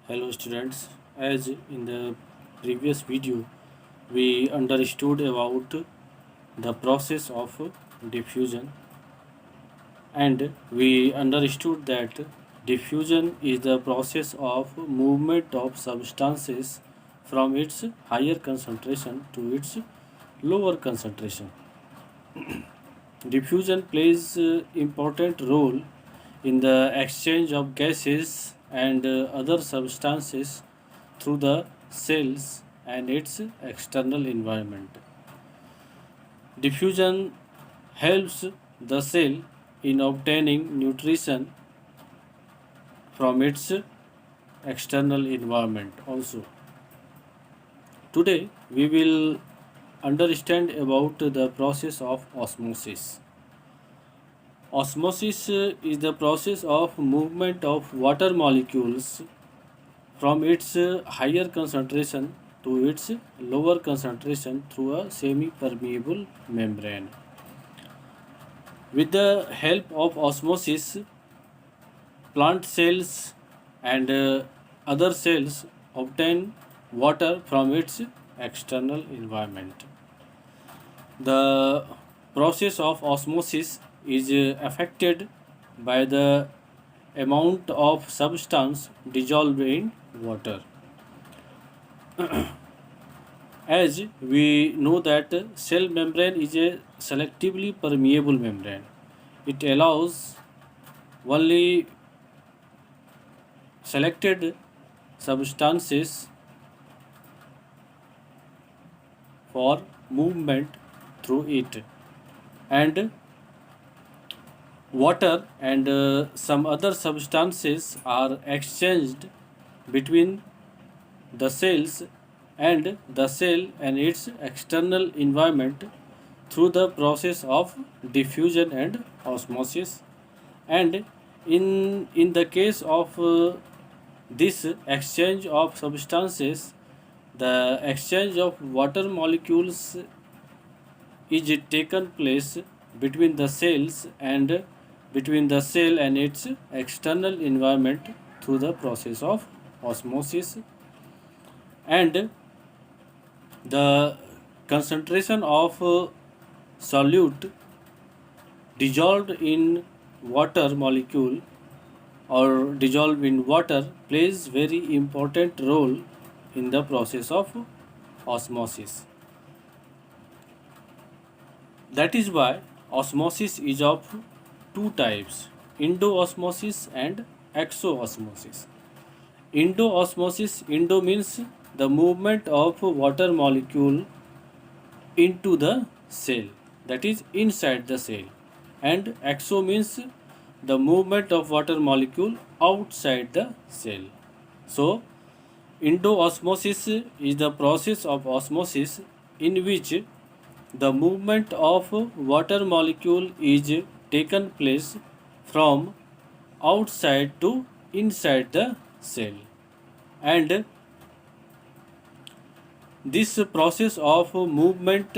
Hello students, as in the previous video we understood about the process of diffusion, and we understood that diffusion is the process of movement of substances from its higher concentration to its lower concentration. Diffusion plays important role in the exchange of gases and other substances through the cells and its external environment. Diffusion helps the cell in obtaining nutrition from its external environment also. Today we will understand about the process of osmosis. Osmosis is the process of movement of water molecules from its higher concentration to its lower concentration through a semi-permeable membrane. With the help of osmosis, plant cells and other cells obtain water from its external environment. The process of osmosis is affected by the amount of substance dissolved in water. As we know that cell membrane is a selectively permeable membrane. It allows only selected substances for movement through it, and water and some other substances are exchanged between the cells and the cell and its external environment through the process of diffusion and osmosis. And in the case of this exchange of substances, the exchange of water molecules is taken place between the cells and between the cell and its external environment through the process of osmosis. And the concentration of solute dissolved in water molecule or dissolved in water plays very important role in the process of osmosis. That is why osmosis is of two types: endoosmosis and exoosmosis. Endoosmosis, endo means the movement of water molecule into the cell, that is inside the cell, and exo means the movement of water molecule outside the cell. So endoosmosis is the process of osmosis in which the movement of water molecule is taken place from outside to inside the cell, and this process of movement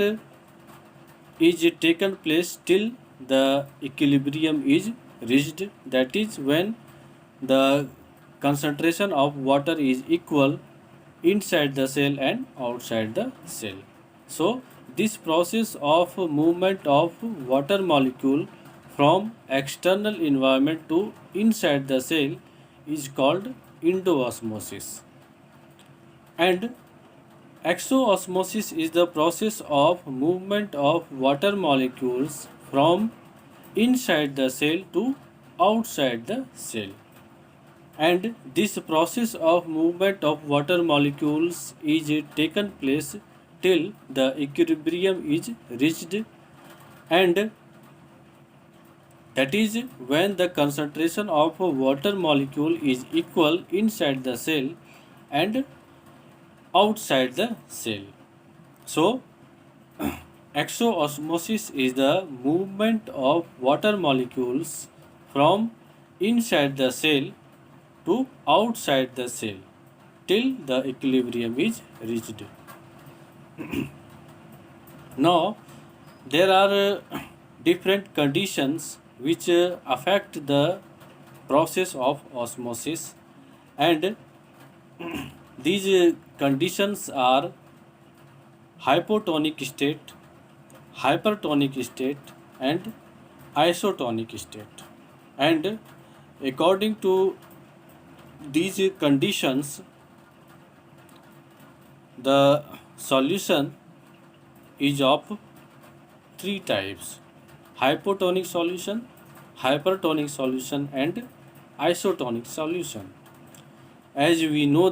is taken place till the equilibrium is reached, that is when the concentration of water is equal inside the cell and outside the cell. So this process of movement of water molecule from external environment to inside the cell is called endoosmosis. And exoosmosis is the process of movement of water molecules from inside the cell to outside the cell. And this process of movement of water molecules is taken place till the equilibrium is reached, and that is when the concentration of water molecule is equal inside the cell and outside the cell. So exoosmosis is the movement of water molecules from inside the cell to outside the cell till the equilibrium is reached. Now there are different conditions which affect the process of osmosis, and These conditions are hypotonic state, hypertonic state, and isotonic state. And according to these conditions, the solution is of three types: hypotonic solution, hypertonic solution, and isotonic solution. As we know